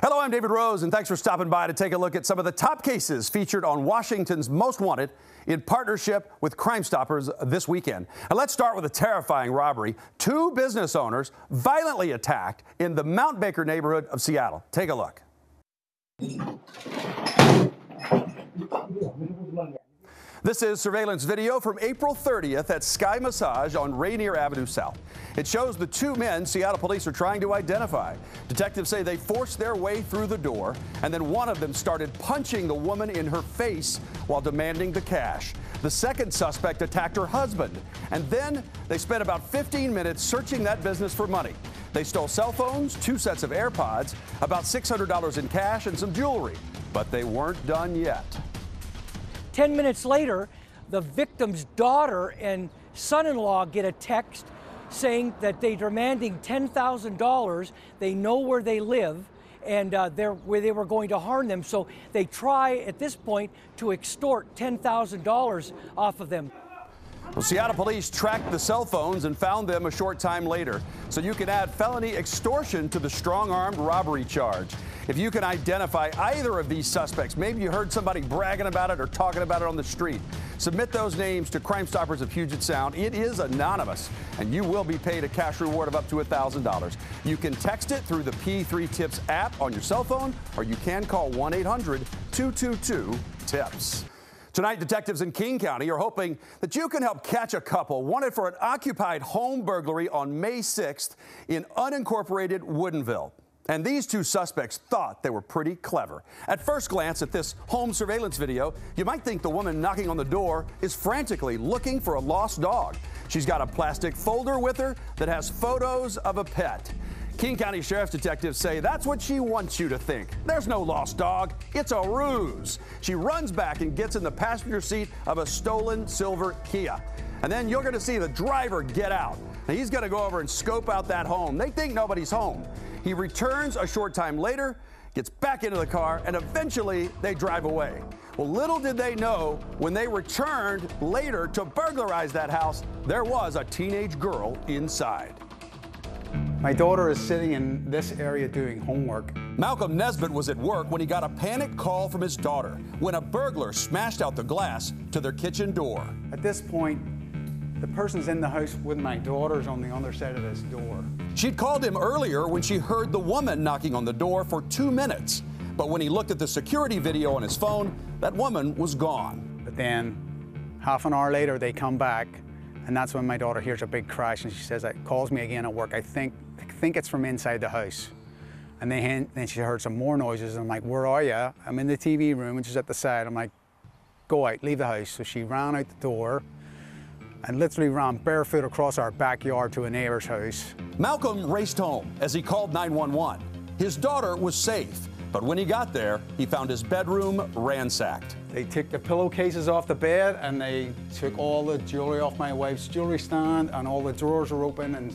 Hello, I'm David Rose, and thanks for stopping by to take a look at some of the top cases featured on Washington's Most Wanted in partnership with Crime Stoppers this weekend. And let's start with a terrifying robbery. Two business owners violently attacked in the Mount Baker neighborhood of Seattle. Take a look. This is surveillance video from April 30th at Sky Massage on Rainier Avenue South. It shows the two men Seattle police are trying to identify. Detectives say they forced their way through the door, and then one of them started punching the woman in her face while demanding the cash. The second suspect attacked her husband, and then they spent about 15 minutes searching that business for money. They stole cell phones, 2 sets of AirPods, about $600 in cash, and some jewelry. But they weren't done yet. 10 minutes later, the victim's daughter and son-in-law get a text saying that they're demanding $10,000. They know where they live, and where they were going to harm them. So they try at this point to extort $10,000 off of them. Well, Seattle police tracked the cell phones and found them a short time later. So you can add felony extortion to the strong-armed robbery charge. If you can identify either of these suspects, maybe you heard somebody bragging about it or talking about it on the street, submit those names to Crime Stoppers of Puget Sound. It is anonymous, and you will be paid a cash reward of up to $1,000. You can text it through the P3 Tips app on your cell phone, or you can call 1-800-222-TIPS. Tonight, detectives in King County are hoping that you can help catch a couple wanted for an occupied home burglary on May 6th in unincorporated Woodinville. And these two suspects thought they were pretty clever. At first glance at this home surveillance video, you might think the woman knocking on the door is frantically looking for a lost dog. She's got a plastic folder with her that has photos of a pet. King County Sheriff's detectives say that's what she wants you to think. There's no lost dog. It's a ruse. She runs back and gets in the passenger seat of a stolen silver Kia. And then you're going to see the driver get out. Now, he's going to go over and scope out that home. They think nobody's home. He returns a short time later, gets back into the car, and eventually they drive away. Well, little did they know when they returned later to burglarize that house, there was a teenage girl inside. My daughter is sitting in this area doing homework. Malcolm Nesbitt was at work when he got a panic call from his daughter when a burglar smashed out the glass to their kitchen door. At this point, the person's in the house with my daughter's on the other side of this door. She'd called him earlier when she heard the woman knocking on the door for 2 minutes. But when he looked at the security video on his phone, that woman was gone. But then, half an hour later, they come back, and that's when my daughter hears a big crash, and she says, calls me again at work. I think it's from inside the house. And then she heard some more noises, and I'm like, where are you? I'm in the TV room, and she's at the side. I'm like, go out, leave the house. So she ran out the door and literally ran barefoot across our backyard to a neighbor's house. Malcolm raced home as he called 911. His daughter was safe, but when he got there, he found his bedroom ransacked. They took the pillowcases off the bed, and they took all the jewelry off my wife's jewelry stand, and all the drawers were open, and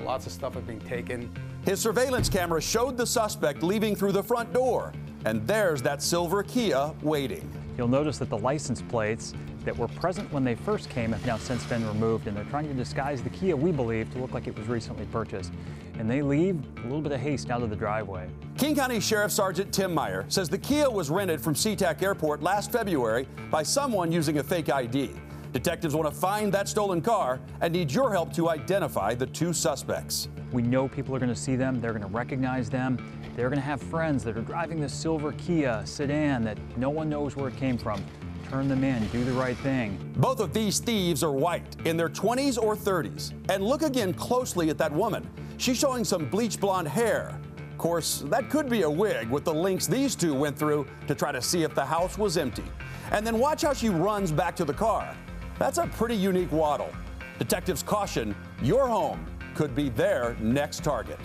lots of stuff had been taken. His surveillance camera showed the suspect leaving through the front door, and there's that silver Kia waiting. You'll notice that the license plates that were present when they first came have now since been removed, and they're trying to disguise the Kia, we believe, to look like it was recently purchased. And they leave a little bit of haste out of the driveway. King County Sheriff Sergeant Tim Meyer says the Kia was rented from SeaTac Airport last February by someone using a fake ID. Detectives want to find that stolen car and need your help to identify the two suspects. We know people are going to see them, they're going to recognize them, they're going to have friends that are driving this silver Kia sedan that no one knows where it came from. Turn them in, do the right thing. Both of these thieves are white, in their 20s or 30s. And look again closely at that woman. She's showing some bleach blonde hair. Of course, that could be a wig with the links these two went through to try to see if the house was empty. And then watch how she runs back to the car. That's a pretty unique waddle. Detectives caution, your home could be their next target.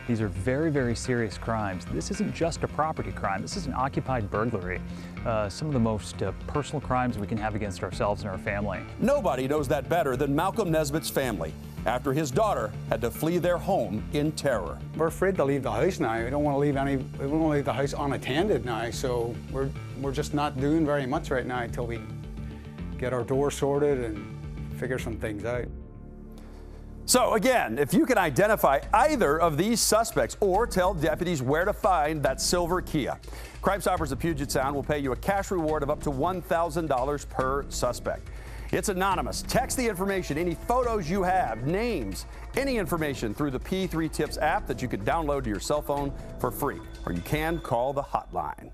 These are very, very serious crimes. This isn't just a property crime. This is an occupied burglary. Some of the most personal crimes we can have against ourselves and our family. Nobody knows that better than Malcolm Nesbitt's family after his daughter had to flee their home in terror. We're afraid to leave the house now. We don't want to leave the house unattended now. So we're just not doing very much right now until we get our door sorted and figure some things out. So again, if you can identify either of these suspects or tell deputies where to find that silver Kia, Crime Stoppers of Puget Sound will pay you a cash reward of up to $1,000 per suspect. It's anonymous. Text the information, any photos you have, names, any information through the P3 Tips app that you can download to your cell phone for free, or you can call the hotline.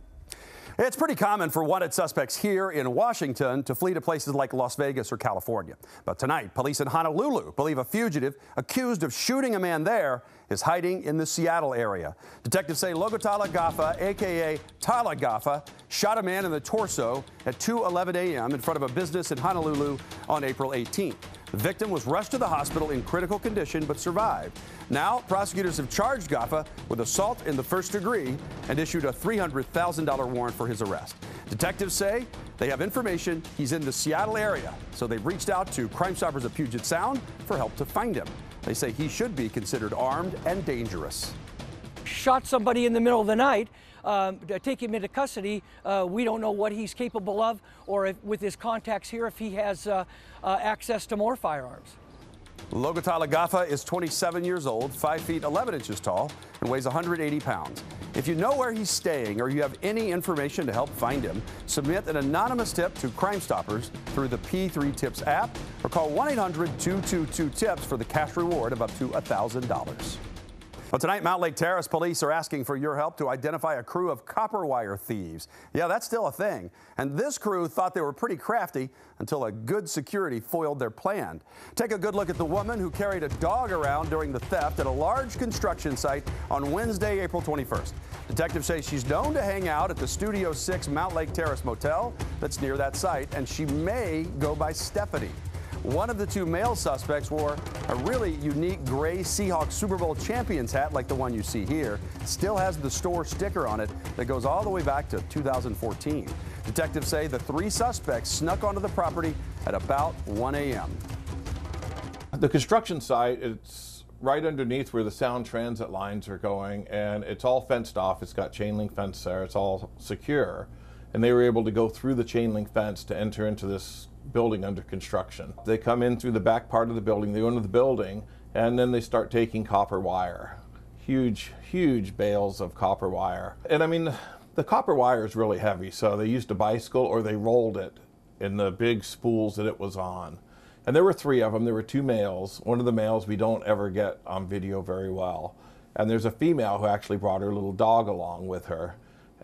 It's pretty common for wanted suspects here in Washington to flee to places like Las Vegas or California. But tonight, police in Honolulu believe a fugitive accused of shooting a man there is hiding in the Seattle area. Detectives say Logotala Gaffa, a.k.a. Tala Gaffa, shot a man in the torso at 2:11 a.m. in front of a business in Honolulu on April 18th. The victim was rushed to the hospital in critical condition but survived. Now, prosecutors have charged Gaffa with assault in the first degree and issued a $300,000 warrant for his arrest. Detectives say they have information he's in the Seattle area, so they've reached out to Crime Stoppers of Puget Sound for help to find him. They say he should be considered armed and dangerous. Shot somebody in the middle of the night, take him into custody. We don't know what he's capable of, or if, with his contacts here, if he has access to more firearms. Logotala Gaffa is 27 years old, 5 feet 11 inches tall, and weighs 180 pounds. If you know where he's staying or you have any information to help find him, submit an anonymous tip to Crime Stoppers through the P3 Tips app or call 1-800-222-TIPS for the cash reward of up to $1,000. Well, tonight, Mountain Lake Terrace police are asking for your help to identify a crew of copper wire thieves. Yeah, that's still a thing. And this crew thought they were pretty crafty until a good security foiled their plan. Take a good look at the woman who carried a dog around during the theft at a large construction site on Wednesday, April 21st. Detectives say she's known to hang out at the Studio 6 Mountain Lake Terrace motel that's near that site, and she may go by Stephanie. One of the two male suspects wore a really unique gray Seahawks Super Bowl champions hat like the one you see here. It still has the store sticker on it that goes all the way back to 2014. Detectives say the three suspects snuck onto the property at about 1 a.m. The construction site, it's right underneath where the Sound Transit lines are going, and it's all fenced off. It's got chain link fence there. It's all secure. And they were able to go through the chain link fence to enter into this building under construction. They come in through the back part of the building, they go into the building, and then they start taking copper wire. Huge, huge bales of copper wire. And I mean, the copper wire is really heavy, so they used a bicycle or they rolled it in the big spools that it was on. And there were three of them. There were two males. One of the males we don't ever get on video very well. And there's a female who actually brought her little dog along with her.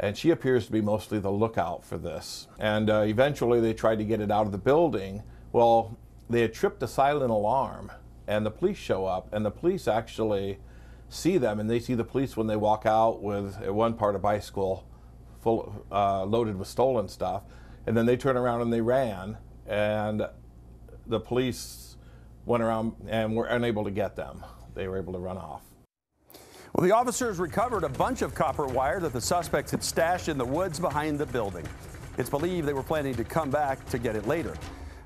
And she appears to be mostly the lookout for this. And eventually they tried to get it out of the building. Well, they had tripped a silent alarm, and the police show up, and the police actually see them, and they see the police when they walk out with, at one part, a bicycle full, loaded with stolen stuff. And then they turn around and they ran, and the police went around and were unable to get them. They were able to run off. Well, the officers recovered a bunch of copper wire that the suspects had stashed in the woods behind the building. It's believed they were planning to come back to get it later.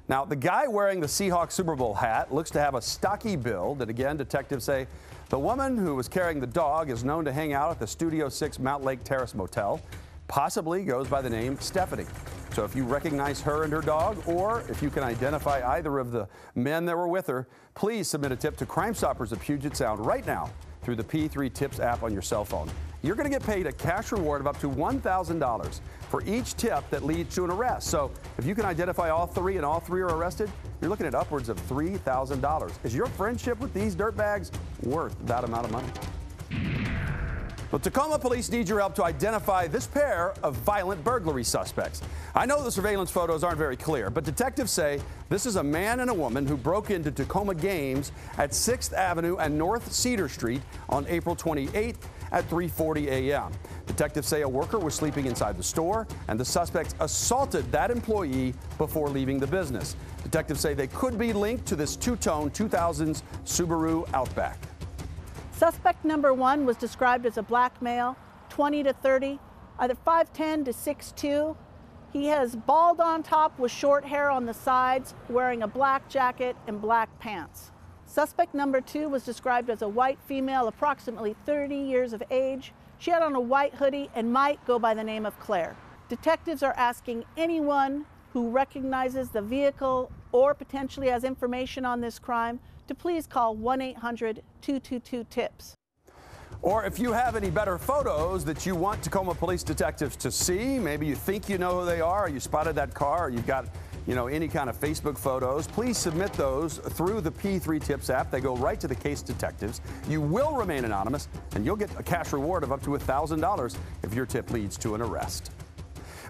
Now, the guy wearing the Seahawks Super Bowl hat looks to have a stocky build, and again, detectives say the woman who was carrying the dog is known to hang out at the Studio 6 Mountain Lake Terrace motel, possibly goes by the name Stephanie. So if you recognize her and her dog, or if you can identify either of the men that were with her, please submit a tip to Crime Stoppers of Puget Sound right now through the P3 Tips app on your cell phone. You're going to get paid a cash reward of up to $1,000 for each tip that leads to an arrest. So if you can identify all three and all three are arrested, you're looking at upwards of $3,000. Is your friendship with these dirtbags worth that amount of money? Well, Tacoma police need your help to identify this pair of violent burglary suspects. I know the surveillance photos aren't very clear, but detectives say this is a man and a woman who broke into Tacoma Games at 6th Avenue and North Cedar Street on April 28th at 3:40 a.m. Detectives say a worker was sleeping inside the store, and the suspects assaulted that employee before leaving the business. Detectives say they could be linked to this two-tone 2000s Subaru Outback. Suspect number one was described as a black male, 20 to 30, either 5'10 to 6'2". He has bald on top with short hair on the sides, wearing a black jacket and black pants. Suspect number two was described as a white female, approximately 30 years of age. She had on a white hoodie and might go by the name of Claire. Detectives are asking anyone who recognizes the vehicle or potentially has information on this crime, to please call 1-800-222-TIPS. Or if you have any better photos that you want Tacoma police detectives to see, maybe you think you know who they are, or you spotted that car, or you've got, any kind of Facebook photos, please submit those through the P3 Tips app. They go right to the case detectives. You will remain anonymous, and you'll get a cash reward of up to $1,000 if your tip leads to an arrest.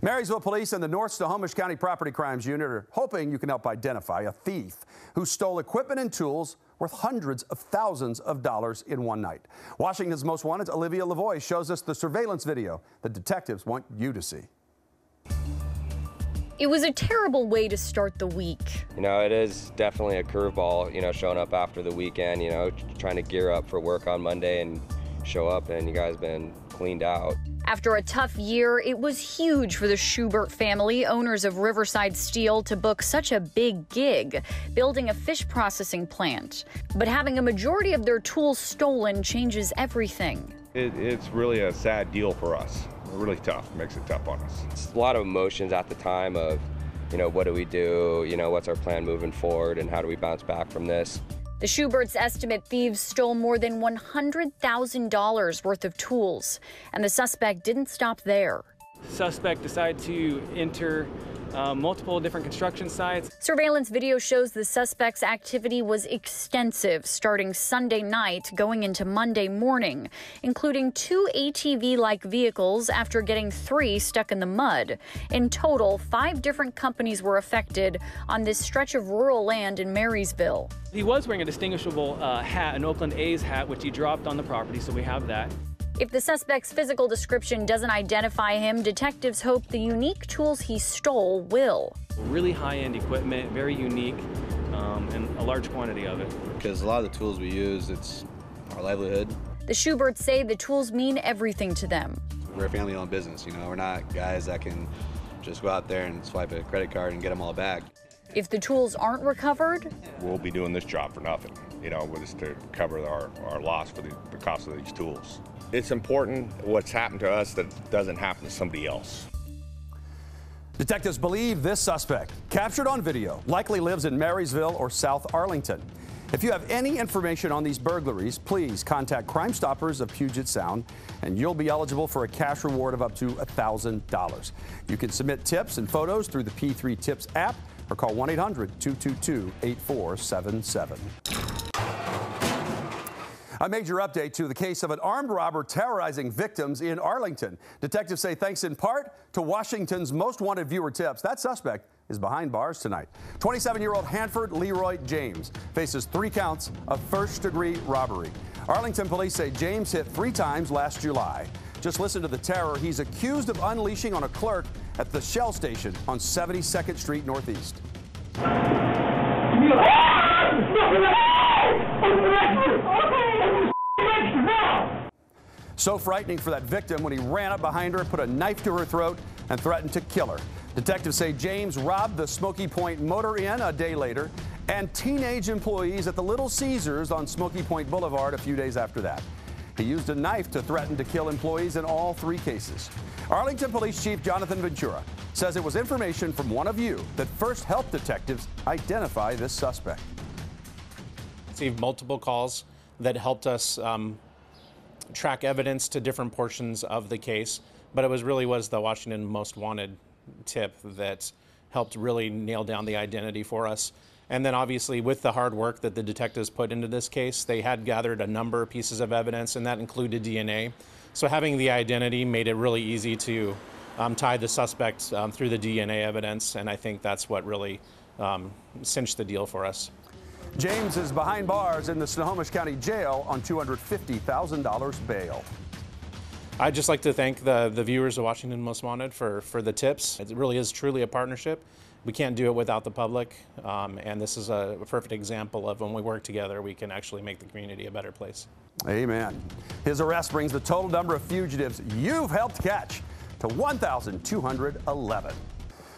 Marysville Police and the North Snohomish County Property Crimes Unit are hoping you can help identify a thief who stole equipment and tools worth hundreds of thousands of dollars in one night. Washington's Most Wanted's Olivia Lavoie shows us the surveillance video that detectives want you to see. It was a terrible way to start the week. It is definitely a curveball, showing up after the weekend, trying to gear up for work on Monday and show up and you guys been cleaned out. After a tough year, it was huge for the Schubert family, owners of Riverside Steel, to book such a big gig, building a fish processing plant. But having a majority of their tools stolen changes everything. It's really a sad deal for us. Really tough, makes it tough on us. It's a lot of emotions at the time of, what do we do? What's our plan moving forward and how do we bounce back from this? The Schuberts estimate thieves stole more than $100,000 worth of tools, and the suspect didn't stop there. Suspect decided to enter multiple different construction sites. Surveillance video shows the suspect's activity was extensive, starting Sunday night, going into Monday morning, including 2 ATV-like vehicles after getting 3 stuck in the mud. In total, 5 different companies were affected on this stretch of rural land in Marysville. He was wearing a distinguishable hat, an Oakland A's hat, which he dropped on the property, so we have that. If the suspect's physical description doesn't identify him, detectives hope the unique tools he stole will. Really high-end equipment, very unique, and a large quantity of it. Because a lot of the tools we use, it's our livelihood. The Schuberts say the tools mean everything to them. We're a family-owned business, We're not guys that can just go out there and swipe a credit card and get them all back. If the tools aren't recovered, We'll be doing this job for nothing, just to cover our loss for the cost of these tools. It's important what's happened to us that doesn't happen to somebody else. Detectives believe this suspect, captured on video, likely lives in Marysville or South Arlington. If you have any information on these burglaries, please contact Crime Stoppers of Puget Sound, and you'll be eligible for a cash reward of up to $1,000. You can submit tips and photos through the P3 Tips app or call 1-800-222-8477. A major update to the case of an armed robber terrorizing victims in Arlington. Detectives say thanks in part to Washington's Most Wanted viewer tips, that suspect is behind bars tonight. 27-year-old Hanford Leroy James faces 3 counts of first-degree robbery. Arlington police say James hit 3 times last July. Just listen to the terror he's accused of unleashing on a clerk at the Shell station on 72nd Street Northeast. So frightening for that victim when he ran up behind her, put a knife to her throat, and threatened to kill her. Detectives say James robbed the Smoky Point Motor Inn a day later and teenage employees at the Little Caesars on Smoky Point Boulevard a few days after that. He used a knife to threaten to kill employees in all 3 cases. Arlington Police Chief Jonathan Ventura says it was information from one of you that first helped detectives identify this suspect. Received multiple calls that helped us track evidence to different portions of the case, but it was the Washington Most Wanted tip that helped really nail down the identity for us. And then obviously with the hard work that the detectives put into this case, they had gathered a number of pieces of evidence, and that included DNA. So having the identity made it really easy to tie the suspect through the DNA evidence, and I think that's what really cinched the deal for us. James is behind bars in the Snohomish County Jail on $250,000 bail. I'd just like to thank the viewers of Washington Most Wanted for the tips. It really is truly a partnership. We can't do it without the public, and this is a perfect example of when we work together, we can actually make the community a better place. Amen. His arrest brings the total number of fugitives you've helped catch to 1,211.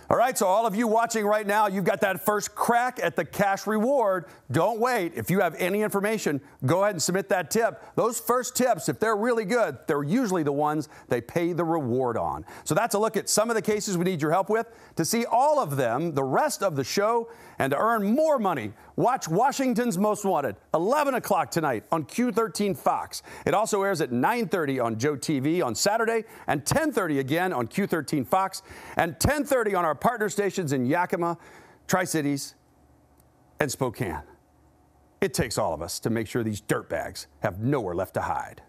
All right, so all of you watching right now, you've got that first crack at the cash reward. Don't wait. If you have any information, go ahead and submit that tip. Those first tips, if they're really good, they're usually the ones they pay the reward on. So that's a look at some of the cases we need your help with. To see all of them, the rest of the show, and to earn more money, watch Washington's Most Wanted, 11 o'clock tonight on Q13 Fox. It also airs at 9:30 on Joe TV on Saturday and 10:30 again on Q13 Fox and 10:30 on our partner stations in Yakima, Tri-Cities, and Spokane. It takes all of us to make sure these dirtbags have nowhere left to hide.